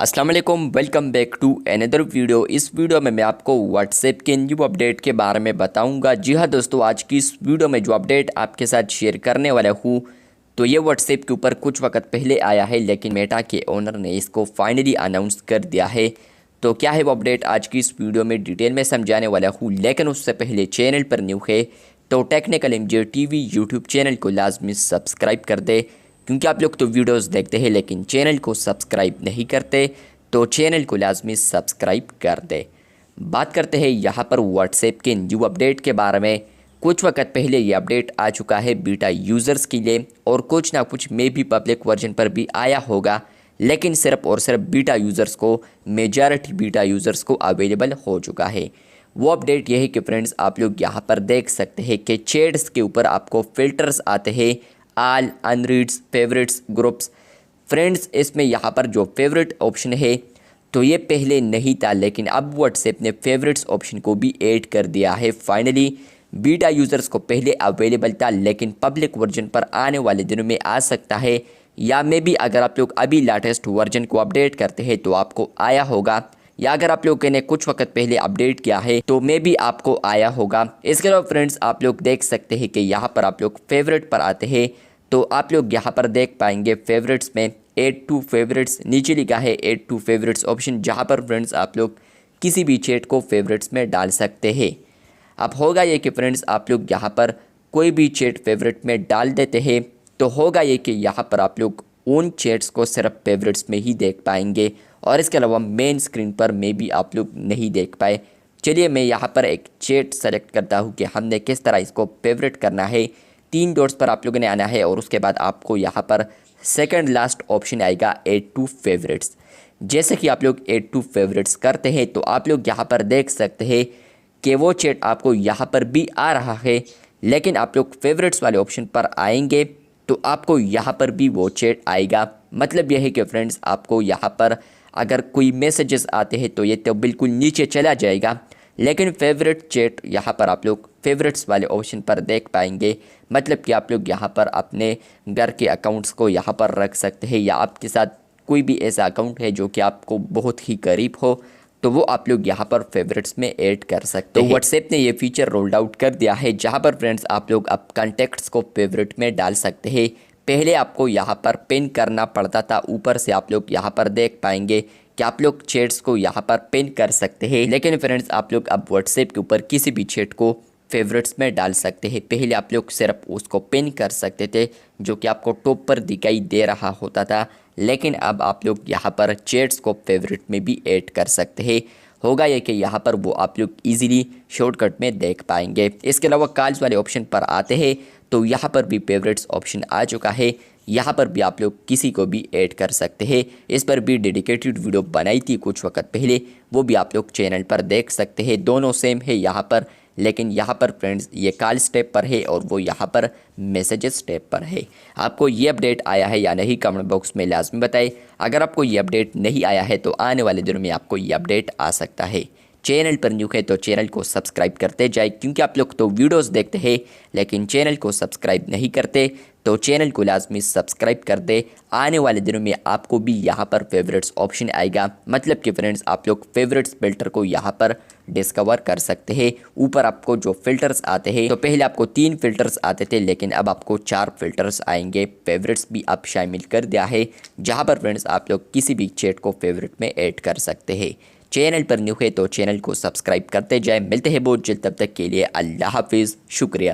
अस्सलाम वालेकुम, welcome back to another video. इस वीडियो में मैं आपको व्हाट्सएप के न्यू अपडेट के बारे में बताऊंगा। जी हाँ दोस्तों, आज की इस वीडियो में जो अपडेट आपके साथ शेयर करने वाला हूँ तो ये व्हाट्सएप के ऊपर कुछ वक्त पहले आया है, लेकिन मेटा के ओनर ने इसको फाइनली अनाउंस कर दिया है। तो क्या है वो अपडेट, आज की इस वीडियो में डिटेल में समझाने वाला हूँ। लेकिन उससे पहले चैनल पर न्यू है तो technical MJ TV YouTube channel को लाजमी सब्सक्राइब कर दे, क्योंकि आप लोग तो वीडियोस देखते हैं लेकिन चैनल को सब्सक्राइब नहीं करते, तो चैनल को लाजमी सब्सक्राइब कर दे। बात करते हैं यहाँ पर व्हाट्सएप के न्यू अपडेट के बारे में। कुछ वक्त पहले ये अपडेट आ चुका है बीटा यूज़र्स के लिए, और कुछ ना कुछ में भी पब्लिक वर्जन पर भी आया होगा, लेकिन सिर्फ और सिर्फ बीटा यूज़र्स को, मेजॉरिटी बीटा यूज़र्स को अवेलेबल हो चुका है। वो अपडेट ये है कि फ्रेंड्स, आप लोग यहाँ पर देख सकते हैं कि चैट्स के ऊपर आपको फ़िल्टर्स आते हैं, ऑल, अनरीड्स, फेवरेट्स, ग्रुप्स। फ्रेंड्स, इसमें यहाँ पर जो फेवरेट ऑप्शन है तो ये पहले नहीं था, लेकिन अब व्हाट्सएप ने फेवरेट्स ऑप्शन को भी ऐड कर दिया है फाइनली। बीटा यूज़र्स को पहले अवेलेबल था, लेकिन पब्लिक वर्जन पर आने वाले दिनों में आ सकता है, या मे भी अगर आप लोग अभी लेटेस्ट वर्जन को अपडेट करते हैं तो आपको आया होगा, या अगर आप लोगों ने कुछ वक्त पहले अपडेट किया है तो मे भी आपको आया होगा। इसके अलावा फ्रेंड्स, आप लोग देख सकते हैं कि यहाँ पर आप लोग फेवरेट पर आते हैं तो आप लोग यहाँ पर देख पाएंगे फेवरेट्स में ऐड टू फेवरेट्स, नीचे लिखा है ऐड टू फेवरेट्स ऑप्शन, जहाँ पर फ्रेंड्स आप लोग किसी भी चैट को फेवरेट्स में डाल सकते हैं। अब होगा ये कि फ्रेंड्स, आप लोग यहाँ पर कोई भी चैट फेवरेट में डाल देते हैं तो होगा ये कि यहाँ पर आप लोग उन चैट्स को सिर्फ फेवरेट्स में ही देख पाएंगे, और इसके अलावा मेन स्क्रीन पर में भी आप लोग नहीं देख पाए। चलिए मैं यहाँ पर एक चैट सेलेक्ट करता हूँ कि हमने किस तरह इसको फेवरेट करना है। 3 डॉट्स पर आप लोगों ने आना है और उसके बाद आपको यहाँ पर सेकंड लास्ट ऑप्शन आएगा ऐड टू फेवरेट्स। जैसे कि आप लोग ऐड टू फेवरेट्स करते हैं तो आप लोग यहाँ पर देख सकते हैं कि वो चैट आपको यहाँ पर भी आ रहा है, लेकिन आप लोग फेवरेट्स वाले ऑप्शन पर आएंगे तो आपको यहाँ पर भी वो चैट आएगा। मतलब यह है कि फ्रेंड्स, आपको यहाँ पर अगर कोई मैसेजेस आते हैं तो ये तो बिल्कुल नीचे चला जाएगा, लेकिन फेवरेट चैट यहाँ पर आप लोग फेवरेट्स वाले ऑप्शन पर देख पाएंगे। मतलब कि आप लोग यहाँ पर अपने घर के अकाउंट्स को यहाँ पर रख सकते हैं, या आपके साथ कोई भी ऐसा अकाउंट है जो कि आपको बहुत ही करीब हो तो वो आप लोग यहाँ पर फेवरेट्स में ऐड कर सकते हैं। तो व्हाट्सएप ने ये फीचर रोल्ड आउट कर दिया है, जहाँ पर फ्रेंड्स आप लोग अब कॉन्टैक्ट्स को फेवरेट में डाल सकते हैं। पहले आपको यहाँ पर पिन करना पड़ता था, ऊपर से आप लोग यहाँ पर देख पाएंगे कि आप लोग चैट्स को यहाँ पर पिन कर सकते हैं, लेकिन फ्रेंड्स आप लोग अब व्हाट्सएप के ऊपर किसी भी चैट को फेवरेट्स में डाल सकते हैं। पहले आप लोग सिर्फ उसको पिन कर सकते थे, जो कि आपको टॉप पर दिखाई दे रहा होता था, लेकिन अब आप लोग यहाँ पर चैट्स को फेवरेट में भी ऐड कर सकते हैं। होगा ये कि यहाँ पर वो आप लोग इजीली शॉर्टकट में देख पाएंगे। इसके अलावा कॉल्स वाले ऑप्शन पर आते हैं तो यहाँ पर भी फेवरेट्स ऑप्शन आ चुका है, यहाँ पर भी आप लोग किसी को भी ऐड कर सकते हैं। इस पर भी डेडिकेटेड वीडियो बनाई थी कुछ वक्त पहले, वो भी आप लोग चैनल पर देख सकते हैं। दोनों सेम है यहाँ पर, लेकिन यहाँ पर फ्रेंड्स ये कॉल स्टेप पर है और वो यहाँ पर मैसेजेस स्टेप पर है। आपको ये अपडेट आया है या नहीं, कमेंट बॉक्स में लाजमी बताएं। अगर आपको ये अपडेट नहीं आया है तो आने वाले दिनों में आपको ये अपडेट आ सकता है। चैनल पर न्यू है तो चैनल को सब्सक्राइब करते जाए, क्योंकि आप लोग तो वीडियोस देखते हैं लेकिन चैनल को सब्सक्राइब नहीं करते, तो चैनल को लाजमी सब्सक्राइब कर दे। आने वाले दिनों में आपको भी यहाँ पर फेवरेट्स ऑप्शन आएगा। मतलब कि फ्रेंड्स, आप लोग फेवरेट्स फिल्टर को यहाँ पर डिस्कवर कर सकते हैं। ऊपर आपको जो फिल्टर्स आते हैं, तो पहले आपको 3 फिल्टर्स आते थे, लेकिन अब आपको 4 फिल्टर्स आएंगे। फेवरेट्स भी अब शामिल कर दिया है, जहाँ पर फ्रेंड्स आप लोग किसी भी चैट को फेवरेट में ऐड कर सकते हैं। चैनल पर न्यू है तो चैनल को सब्सक्राइब करते जाए। मिलते हैं बहुत जल्द, तब तक के लिए अल्लाह हाफिज़, शुक्रिया।